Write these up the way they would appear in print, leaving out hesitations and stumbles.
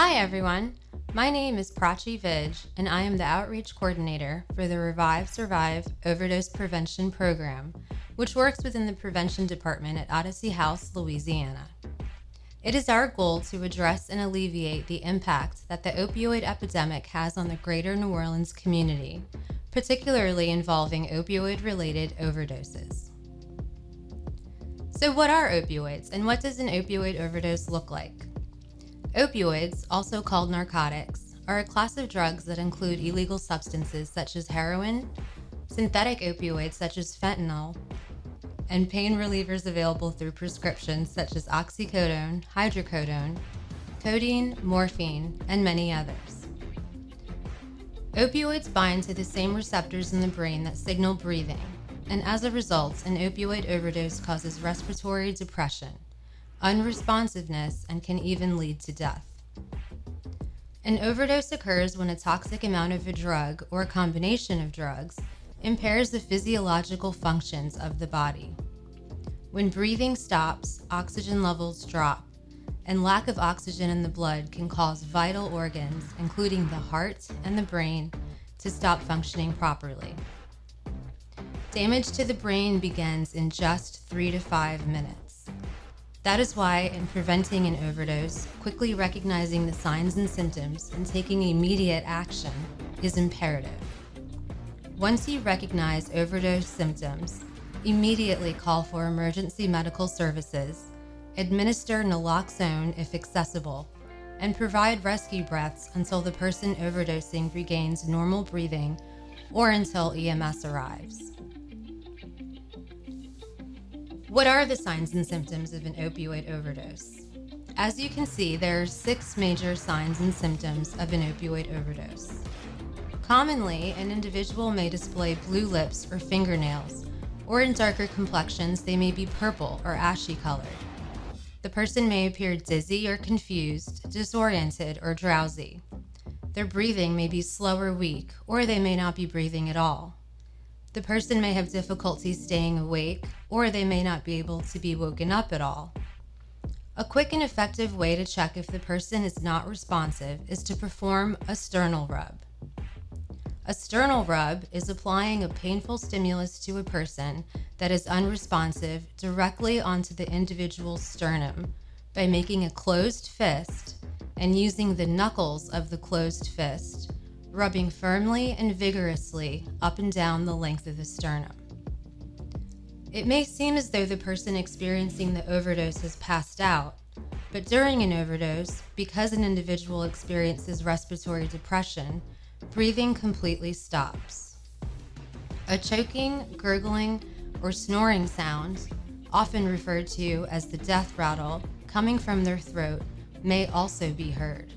Hi everyone, my name is Prachi Vij and I am the Outreach Coordinator for the Revive Survive Overdose Prevention Program, which works within the Prevention Department at Odyssey House, Louisiana. It is our goal to address and alleviate the impact that the opioid epidemic has on the greater New Orleans community, particularly involving opioid-related overdoses. So what are opioids and what does an opioid overdose look like? Opioids, also called narcotics, are a class of drugs that include illegal substances such as heroin, synthetic opioids such as fentanyl, and pain relievers available through prescriptions such as oxycodone, hydrocodone, codeine, morphine, and many others. Opioids bind to the same receptors in the brain that signal breathing, and as a result, an opioid overdose causes respiratory depression, unresponsiveness, and can even lead to death. An overdose occurs when a toxic amount of a drug or a combination of drugs impairs the physiological functions of the body. When breathing stops, oxygen levels drop, and lack of oxygen in the blood can cause vital organs, including the heart and the brain, to stop functioning properly. Damage to the brain begins in just 3 to 5 minutes. That is why, in preventing an overdose, quickly recognizing the signs and symptoms and taking immediate action is imperative. Once you recognize overdose symptoms, immediately call for emergency medical services, administer naloxone if accessible, and provide rescue breaths until the person overdosing regains normal breathing or until EMS arrives. What are the signs and symptoms of an opioid overdose? As you can see, there are 6 major signs and symptoms of an opioid overdose. Commonly, an individual may display blue lips or fingernails, or in darker complexions, they may be purple or ashy colored. The person may appear dizzy or confused, disoriented, or drowsy. Their breathing may be slow or weak, or they may not be breathing at all. The person may have difficulty staying awake, or they may not be able to be woken up at all. A quick and effective way to check if the person is not responsive is to perform a sternal rub. A sternal rub is applying a painful stimulus to a person that is unresponsive directly onto the individual's sternum by making a closed fist and using the knuckles of the closed fist, rubbing firmly and vigorously up and down the length of the sternum. It may seem as though the person experiencing the overdose has passed out, but during an overdose, because an individual experiences respiratory depression, breathing completely stops. A choking, gurgling, or snoring sound, often referred to as the death rattle, coming from their throat may also be heard.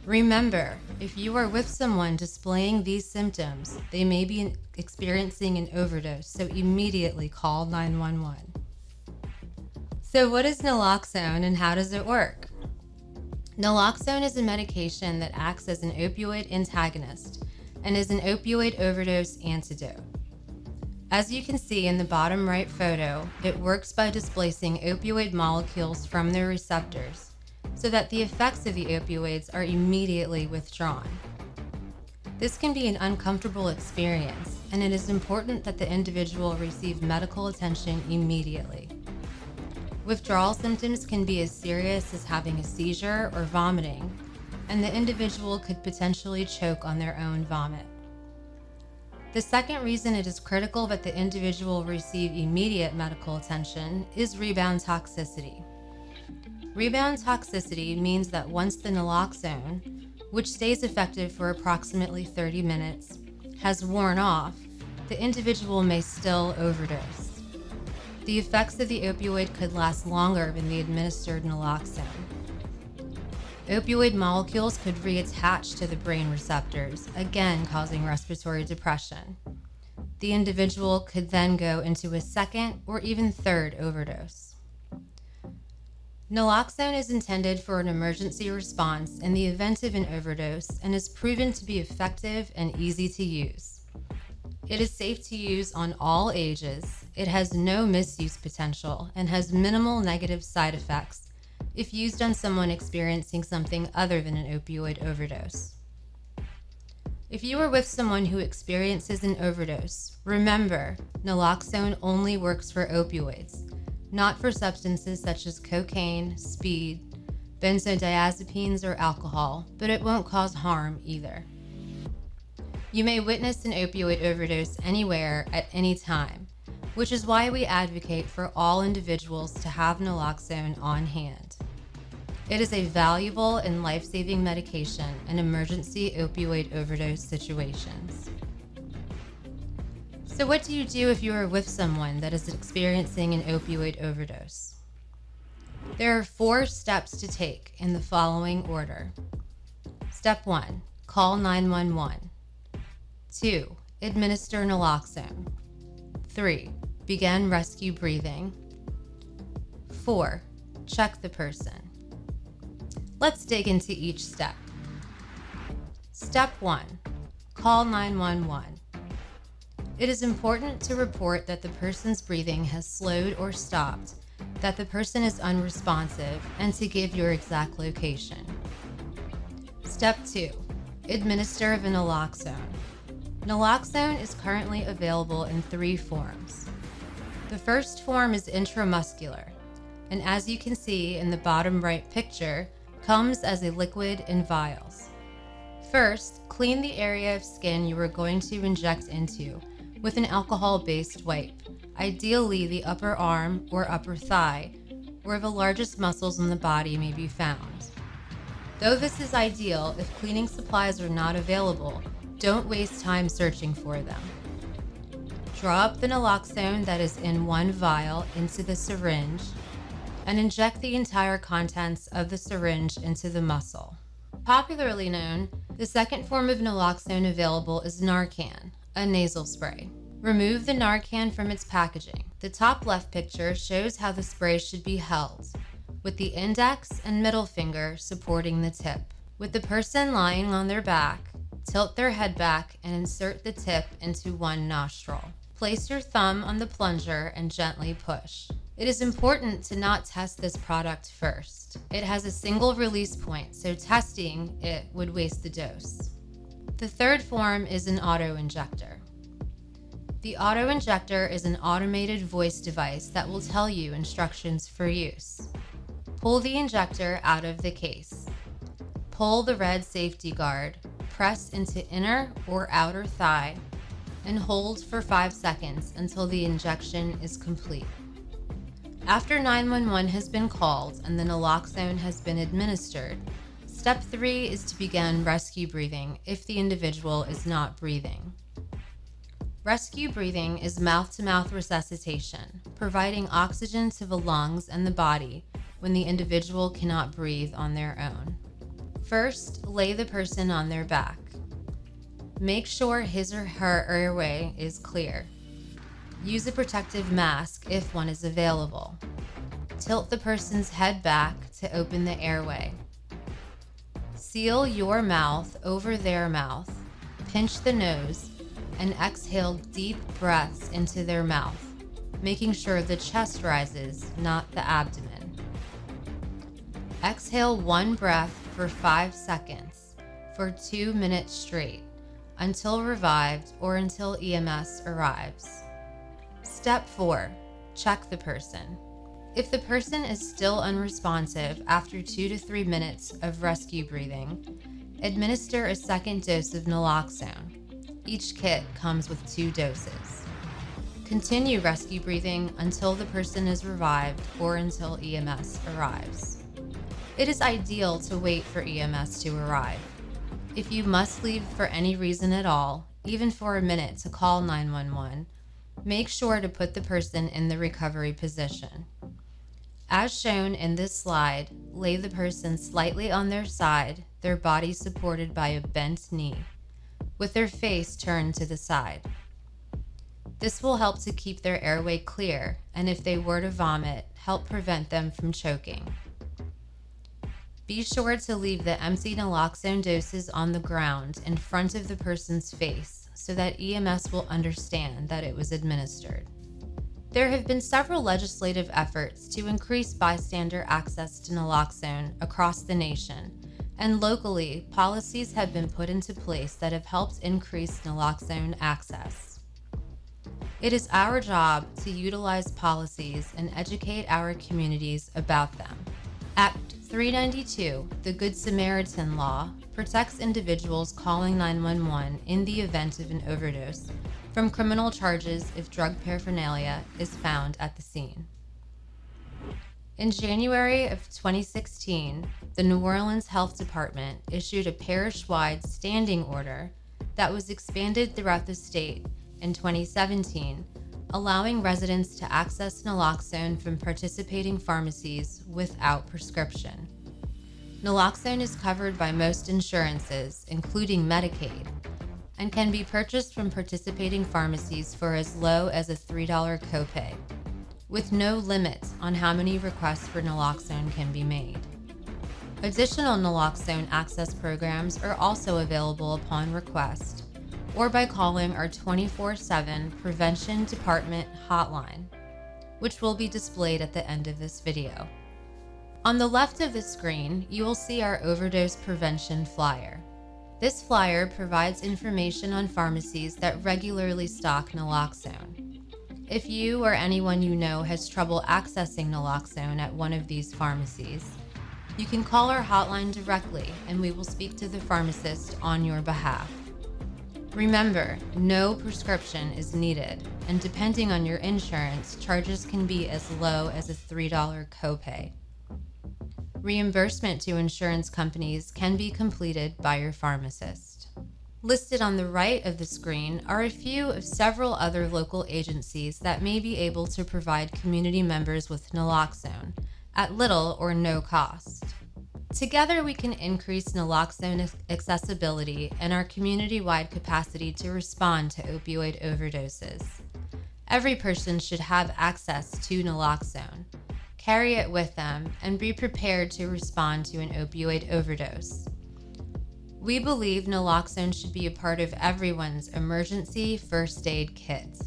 Remember, if you are with someone displaying these symptoms, they may be experiencing an overdose, so immediately call 911. So what is naloxone and how does it work? Naloxone is a medication that acts as an opioid antagonist and is an opioid overdose antidote. As you can see in the bottom right photo, it works by displacing opioid molecules from their receptors so that the effects of the opioids are immediately withdrawn. This can be an uncomfortable experience, and it is important that the individual receive medical attention immediately. Withdrawal symptoms can be as serious as having a seizure or vomiting, and the individual could potentially choke on their own vomit. The second reason it is critical that the individual receive immediate medical attention is rebound toxicity. Rebound toxicity means that once the naloxone, which stays effective for approximately 30 minutes, has worn off, the individual may still overdose. The effects of the opioid could last longer than the administered naloxone. Opioid molecules could reattach to the brain receptors, again causing respiratory depression. The individual could then go into a second or even third overdose. Naloxone is intended for an emergency response in the event of an overdose and is proven to be effective and easy to use. It is safe to use on all ages, it has no misuse potential, and has minimal negative side effects, if used on someone experiencing something other than an opioid overdose. If you are with someone who experiences an overdose, remember, naloxone only works for opioids, not for substances such as cocaine, speed, benzodiazepines, or alcohol, but it won't cause harm either. You may witness an opioid overdose anywhere at any time, which is why we advocate for all individuals to have naloxone on hand. It is a valuable and life-saving medication in emergency opioid overdose situations. So what do you do if you are with someone that is experiencing an opioid overdose? There are 4 steps to take in the following order. Step 1, call 911. 2, administer naloxone. 3, begin rescue breathing. 4, check the person. Let's dig into each step. Step 1, call 911. It is important to report that the person's breathing has slowed or stopped, that the person is unresponsive, and to give your exact location. Step 2, administer the naloxone. Naloxone is currently available in 3 forms. The first form is intramuscular, and as you can see in the bottom right picture, comes as a liquid in vials. First, clean the area of skin you are going to inject into with an alcohol-based wipe, ideally the upper arm or upper thigh, where the largest muscles in the body may be found. Though this is ideal, if cleaning supplies are not available, don't waste time searching for them. Draw up the naloxone that is in 1 vial into the syringe and inject the entire contents of the syringe into the muscle. Popularly known, the second form of naloxone available is Narcan, a nasal spray. Remove the Narcan from its packaging. The top left picture shows how the spray should be held, with the index and middle finger supporting the tip. With the person lying on their back, tilt their head back and insert the tip into 1 nostril. Place your thumb on the plunger and gently push. It is important to not test this product first. It has a single release point, so testing it would waste the dose. The third form is an auto-injector. The auto-injector is an automated voice device that will tell you instructions for use. Pull the injector out of the case. Pull the red safety guard, press into inner or outer thigh, and hold for 5 seconds until the injection is complete. After 911 has been called and the naloxone has been administered, step 3 is to begin rescue breathing if the individual is not breathing. Rescue breathing is mouth-to-mouth resuscitation, providing oxygen to the lungs and the body when the individual cannot breathe on their own. First, lay the person on their back. Make sure his or her airway is clear. Use a protective mask if one is available. Tilt the person's head back to open the airway. Seal your mouth over their mouth, pinch the nose, and exhale deep breaths into their mouth, making sure the chest rises, not the abdomen. Exhale 1 breath for 5 seconds for 2 minutes straight until revived or until EMS arrives. Step 4, check the person. If the person is still unresponsive after 2 to 3 minutes of rescue breathing, administer a second dose of naloxone. Each kit comes with 2 doses. Continue rescue breathing until the person is revived or until EMS arrives. It is ideal to wait for EMS to arrive. If you must leave for any reason at all, even for a minute to call 911, make sure to put the person in the recovery position. As shown in this slide, lay the person slightly on their side, their body supported by a bent knee, with their face turned to the side. This will help to keep their airway clear, and if they were to vomit, help prevent them from choking. Be sure to leave the empty naloxone doses on the ground in front of the person's face so that EMS will understand that it was administered. There have been several legislative efforts to increase bystander access to naloxone across the nation, and locally, policies have been put into place that have helped increase naloxone access. It is our job to utilize policies and educate our communities about them. Act 392, the Good Samaritan Law, protects individuals calling 911 in the event of an overdose from criminal charges if drug paraphernalia is found at the scene. In January of 2016, the New Orleans Health Department issued a parish-wide standing order that was expanded throughout the state in 2017, allowing residents to access naloxone from participating pharmacies without prescription. Naloxone is covered by most insurances, including Medicaid, and can be purchased from participating pharmacies for as low as a $3 copay, with no limit on how many requests for naloxone can be made. Additional naloxone access programs are also available upon request or by calling our 24/7 Prevention Department hotline, which will be displayed at the end of this video. On the left of the screen, you will see our overdose prevention flyer. This flyer provides information on pharmacies that regularly stock naloxone. If you or anyone you know has trouble accessing naloxone at one of these pharmacies, you can call our hotline directly and we will speak to the pharmacist on your behalf. Remember, no prescription is needed, and depending on your insurance, charges can be as low as a $3 copay. Reimbursement to insurance companies can be completed by your pharmacist. Listed on the right of the screen are a few of several other local agencies that may be able to provide community members with naloxone at little or no cost. Together, we can increase naloxone accessibility and our community-wide capacity to respond to opioid overdoses. Every person should have access to naloxone. Carry it with them, and be prepared to respond to an opioid overdose. We believe naloxone should be a part of everyone's emergency first aid kit.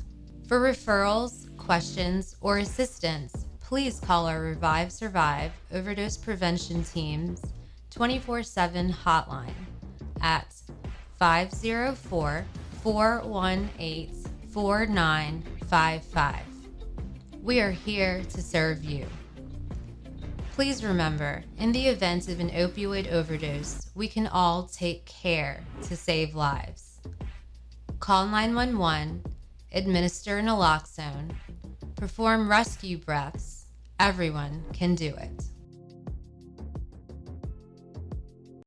For referrals, questions, or assistance, please call our Revive Survive Overdose Prevention Team's 24/7 hotline at 504-418-4955. We are here to serve you. Please remember, in the event of an opioid overdose, we can all take care to save lives. Call 911, administer naloxone, perform rescue breaths. Everyone can do it.